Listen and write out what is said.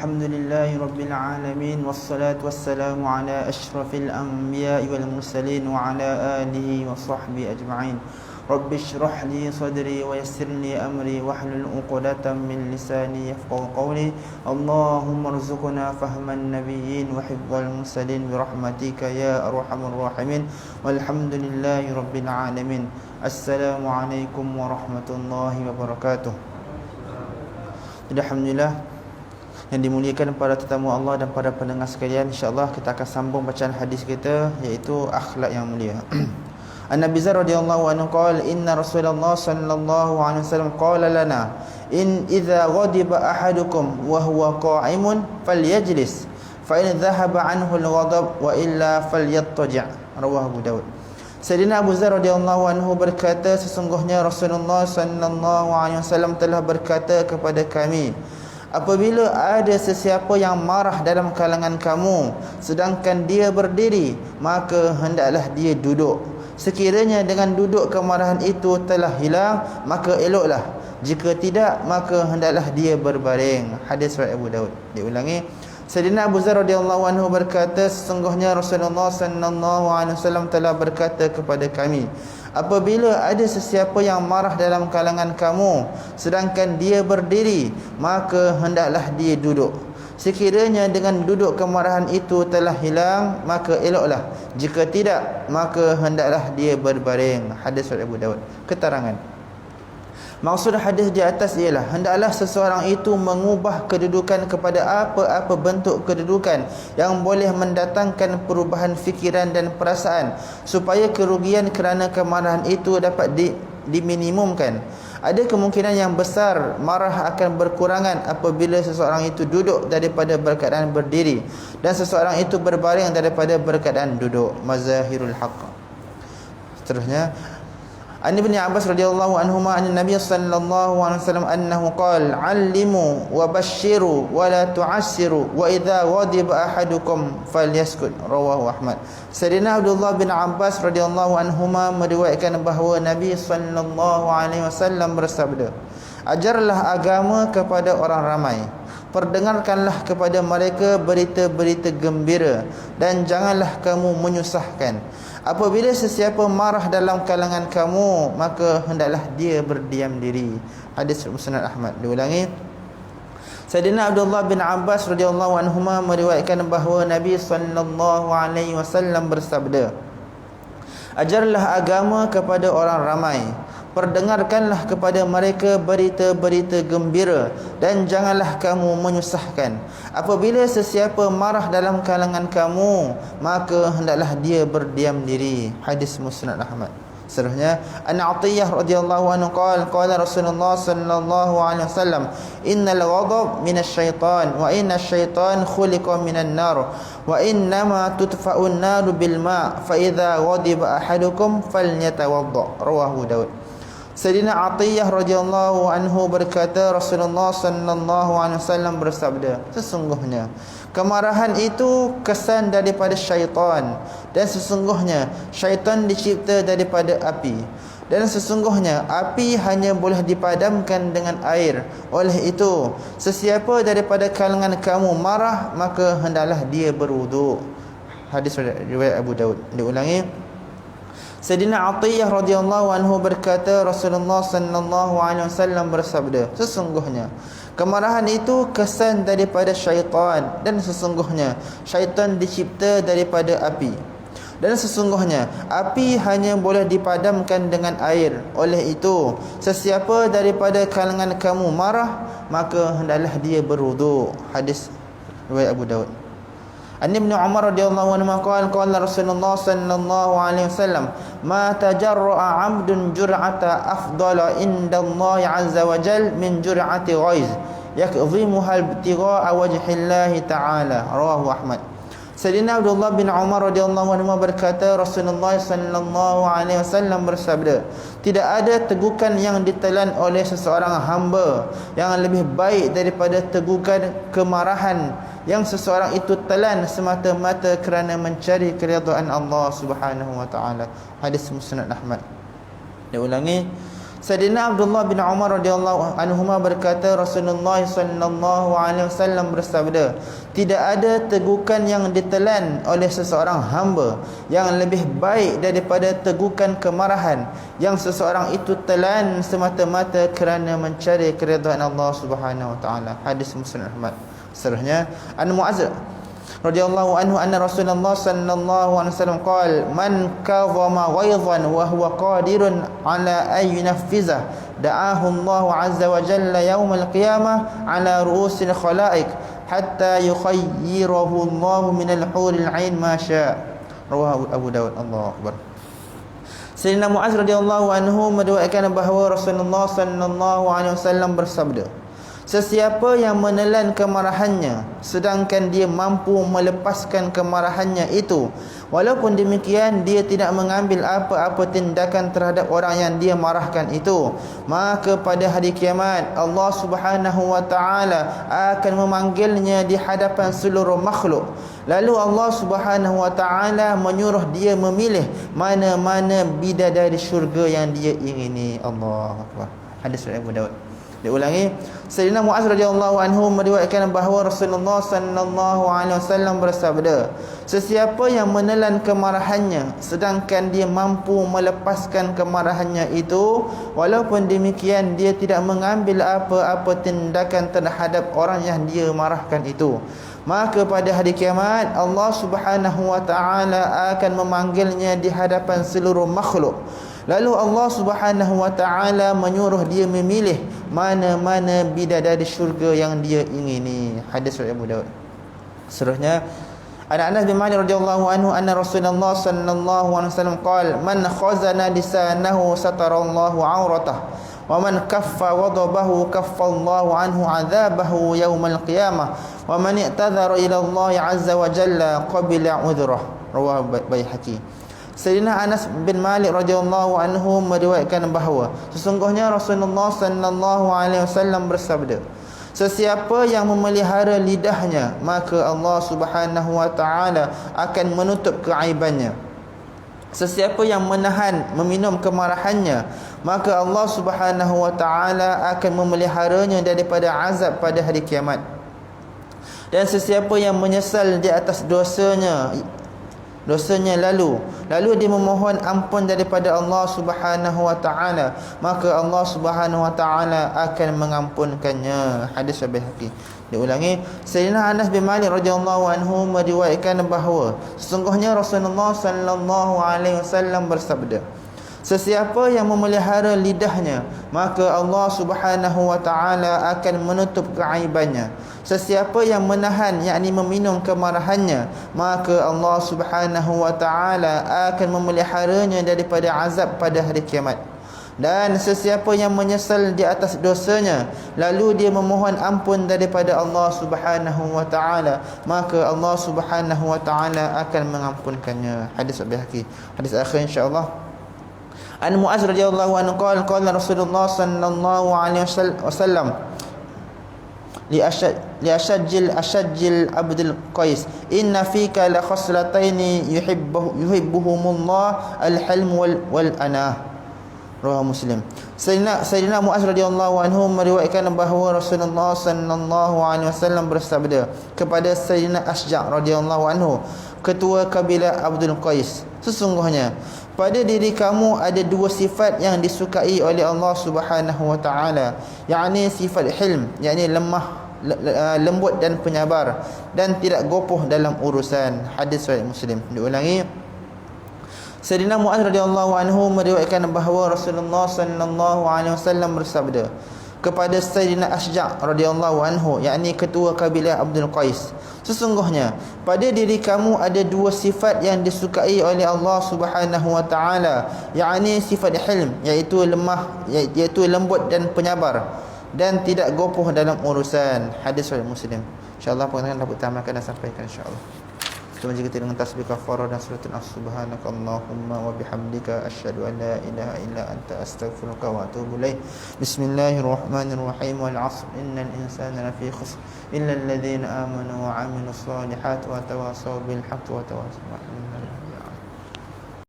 Alhamdulillahi Rabbil Alamin. Wassalatu wassalamu ala ashrafil anbiya'i wal mursalin wa ala alihi wa sahbihi ajma'in. Rabbi shrah li sadri wa yassir li amri wahlul 'uqdatam min lisani yafqahu qawli. Allahumma rzuqna fahman nabiyyin wa hifdzal mursalin bi rahmatika ya arhamar rahimin. Walhamdulillahi Rabbil Alamin. Assalamualaikum warahmatullahi wabarakatuh. Alhamdulillah yang dimuliakan para tetamu Allah dan para pendengar sekalian, insya-Allah kita akan sambung bacaan hadis kita, iaitu akhlak yang mulia. An-Nabi Zar radhiyallahu anhu qala inna Rasulullah sallallahu alaihi wasallam qala lana in idza ghadiba ahadukum wa huwa qa'imun falyajlis fa in dhahaba anhu al-ghadab wa illa falyattaji'. Rawahu Abu Daud. Sayyidina Abu Zar radhiyallahu anhu berkata, sesungguhnya Rasulullah sallallahu alaihi wasallam telah berkata kepada kami, apabila ada sesiapa yang marah dalam kalangan kamu sedangkan dia berdiri, maka hendaklah dia duduk. Sekiranya dengan duduk kemarahan itu telah hilang, maka eloklah. Jika tidak, maka hendaklah dia berbaring. Hadis riwayat Abu Daud. Diulangi. Sayyidina Abu Zar radhiyallahu anhu berkata, sesungguhnya Rasulullah sallallahu alaihi wasallam telah berkata kepada kami, apabila ada sesiapa yang marah dalam kalangan kamu sedangkan dia berdiri, maka hendaklah dia duduk. Sekiranya dengan duduk kemarahan itu telah hilang, maka eloklah. Jika tidak, maka hendaklah dia berbaring. Hadis riwayat Abu Daud. Keterangan. Maksud hadis di atas ialah hendaklah seseorang itu mengubah kedudukan kepada apa-apa bentuk kedudukan yang boleh mendatangkan perubahan fikiran dan perasaan, supaya kerugian kerana kemarahan itu dapat diminimumkan. Ada kemungkinan yang besar marah akan berkurangan apabila seseorang itu duduk daripada berkeadaan berdiri, dan seseorang itu berbaring daripada berkeadaan duduk. Mazahirul haqq. Seterusnya, An Ibn Abbas radhiyallahu anhuma an Nabi sallallahu alaihi wasallam annahu qala 'allimu wa basyiru wa la tu'assiru wa idza ghadiba ahadukum falyaskut. Rawahu Ahmad. Sayyidina Abdullah bin Abbas radhiyallahu anhuma meriwayatkan bahawa Nabi sallallahu alaihi wasallam bersabda, ajarlah agama kepada orang ramai, perdengarkanlah kepada mereka berita-berita gembira, dan janganlah kamu menyusahkan. Apabila sesiapa marah dalam kalangan kamu, maka hendaklah dia berdiam diri. Hadis Musnad Ahmad. Diulangi. Sayyidina Abdullah bin Abbas radhiyallahu anhuma meriwayatkan bahawa Nabi sallallahu alaihi wasallam bersabda, ajarlah agama kepada orang ramai, perdengarkanlah kepada mereka berita-berita gembira, dan janganlah kamu menyusahkan. Apabila sesiapa marah dalam kalangan kamu, maka hendaklah dia berdiam diri. Hadis Musnad Ahmad. Seterusnya, An Atiyah radhiyallahu anhu qala Rasulullah sallallahu alaihi wasallam, innal ghadab minasyaitan wa innasyaitan khuliqa minan nar wa innama tudfa'un naru bil ma' fa idza ghadiba ahadukum falyatawadda. Rawahu Daud. Sayyidina Atiyah radhiyallahu anhu berkata, Rasulullah sallallahu alaihi wasallam bersabda, sesungguhnya kemarahan itu kesan daripada syaitan, dan sesungguhnya syaitan dicipta daripada api, dan sesungguhnya api hanya boleh dipadamkan dengan air. Oleh itu, sesiapa daripada kalangan kamu marah, maka hendaklah dia berwuduk. Hadis riwayat Abu Daud. Diulangi. Sayyidina Atiyah radhiyallahu anhu berkata, Rasulullah sallallahu alaihi wasallam bersabda, sesungguhnya kemarahan itu kesan daripada syaitan, dan sesungguhnya syaitan dicipta daripada api, dan sesungguhnya api hanya boleh dipadamkan dengan air. Oleh itu, sesiapa daripada kalangan kamu marah, maka hendaklah dia berwuduk. Hadis riwayat Abu Daud. An Ibn Umar radhiyallahu anhu qala Rasulullah sallallahu alaihi wasallam, ma tajarra'a 'abdun jur'ata afdala inda Allah 'azza wa jal min jur'ati ghaiz yakdhimuha ibtigha'a wajhillahi ta'ala. Rawahu Ahmad. Sayyidina Abdullah bin Umar radhiyallahu anhu berkata, Rasulullah sallallahu alaihi wasallam bersabda, tidak ada tegukan yang ditelan oleh seseorang hamba yang lebih baik daripada tegukan kemarahan yang seseorang itu telan semata-mata kerana mencari keridhaan Allah Subhanahu wa taala. Hadis Musnad Ahmad. Dia ulangi. Sayyidina Abdullah bin Umar radhiyallahu anhuma berkata, Rasulullah sallallahu alaihi wasallam bersabda, tidak ada tegukan yang ditelan oleh seseorang hamba yang lebih baik daripada tegukan kemarahan yang seseorang itu telan semata-mata kerana mencari keridhaan Allah Subhanahu wa taala. Hadis Muslim Ahmad. Seterusnya, An Mu'adz radhiyallahu anhu anna Rasulullah sallallahu alaihi wasallam qala, man kadhama ghaidhan wa huwa qadirun ala an yunaffiza da'ahu Allah azza wa jalla yawm al-qiyamah ala ru'usil khalaiq hatta yukhayyirahu Allah min al-huril 'ain ma syaa. Rawahu Abu Dawud. Allahu akbar. Sayyidina Mu'adz radhiyallahu anhu meriwayatkan bahawa Rasulullah sallallahu alaihi wasallam bersabda, sesiapa yang menelan kemarahannya sedangkan dia mampu melepaskan kemarahannya itu, walaupun demikian dia tidak mengambil apa-apa tindakan terhadap orang yang dia marahkan itu, maka pada hari kiamat Allah Subhanahu wa taala akan memanggilnya di hadapan seluruh makhluk. Lalu Allah Subhanahu wa taala menyuruh dia memilih mana-mana bidadari syurga yang dia ingini. Allahu akbar. Hadis riwayat Abu Daud. Diulangi, Sayyidina Mu'adz radhiyallahu anhu meriwayatkan bahawa Rasulullah sallallahu alaihi wasallam bersabda, sesiapa yang menelan kemarahannya sedangkan dia mampu melepaskan kemarahannya itu, walaupun demikian dia tidak mengambil apa-apa tindakan terhadap orang yang dia marahkan itu, maka pada hari kiamat Allah Subhanahu wa taala akan memanggilnya di hadapan seluruh makhluk. Lalu Allah Subhanahu wa taala menyuruh dia memilih mana-mana bidadari syurga yang dia ingini. Hadis riwayat Abu Daud. Seterusnya, Anas bin Malik radhiyallahu anhu anna Rasulullah sallallahu alaihi wasallam qala, man khazana lisanahu satarallahu auratahu wa man kaffa ghadabahu kaffallahu anhu adzabahu yaumal qiyamah wa man i'tadzara ila Allah azza wa jalla qabila udhrah. Rawahu Baihaqi. Sayyidina Anas bin Malik radhiyallahu anhu meriwayatkan bahawa sesungguhnya Rasulullah sallallahu alaihi wasallam bersabda, sesiapa yang memelihara lidahnya maka Allah Subhanahu wa taala akan menutup keaibannya. Sesiapa yang menahan meminum kemarahannya maka Allah Subhanahu wa taala akan memeliharanya daripada azab pada hari kiamat. Dan sesiapa yang menyesal di atas dosanya lalu dia memohon ampun daripada Allah Subhanahu wa taala, maka Allah Subhanahu wa taala akan mengampunkannya. Hadis Baihaqi. Diulangi, Sayyidina Anas bin Malik radhiyallahu anhu meriwayatkan bahawa sesungguhnya Rasulullah sallallahu alaihi wasallam bersabda, sesiapa yang memelihara lidahnya maka Allah Subhanahu wa taala akan menutup keaibannya. Sesiapa yang menahan, yakni meminum kemarahannya, maka Allah Subhanahu wa taala akan memeliharanya daripada azab pada hari kiamat. Dan sesiapa yang menyesal di atas dosanya lalu dia memohon ampun daripada Allah Subhanahu wa taala, maka Allah Subhanahu wa taala akan mengampunkannya. Hadis Baihaqi. Hadis akhir insya-Allah. An Mu'adz radhiyallahu anhu qala Rasulullah sallallahu alaihi wasallam li ashajjil Abdul Qais, inna fika la khaslataini yuhibbuhumullah al-hilm wal anah. Rawahu Muslim. Sayyidina Mu'adz radhiyallahu anhu meriwayatkan bahawa Rasulullah sallallahu alaihi wasallam bersabda kepada Sayyidina Asja' radhiyallahu anhu, ketua kabilah Abdul Qais, sesungguhnya pada diri kamu ada dua sifat yang disukai oleh Allah Subhanahu wa taala, yakni sifat hilm, yakni lembut dan penyabar, dan tidak gopoh dalam urusan. Hadis riwayat Muslim. Diulangi, Sayyidina Mu'adz radhiyallahu anhu meriwayatkan bahawa Rasulullah sallallahu alaihi wasallam bersabda kepada Sayyidina Asja' radhiyallahu anhu, yakni ketua kabilah Abdul Qais, sesungguhnya pada diri kamu ada dua sifat yang disukai oleh Allah Subhanahu wa taala, yakni sifat hilm, iaitu lembut dan penyabar, dan tidak gopoh dalam urusan. Hadis riwayat Muslim. Insya-Allah pendengar dapat tamatkan dan sampaikan insya-Allah. Kita menjaga kita dengan tasbih kafarah dan suratul subhanakallahumma wa bihamdika asyhadu an la ilaha illa anta astaghfiruka wa atubu ilaik. Bismillahirrahmanirrahim. Wal 'asr innal insana lafi khusr illa alladhina amanu wa 'amilus solihati wa tawassaw bil haqqi wa tawassaw bil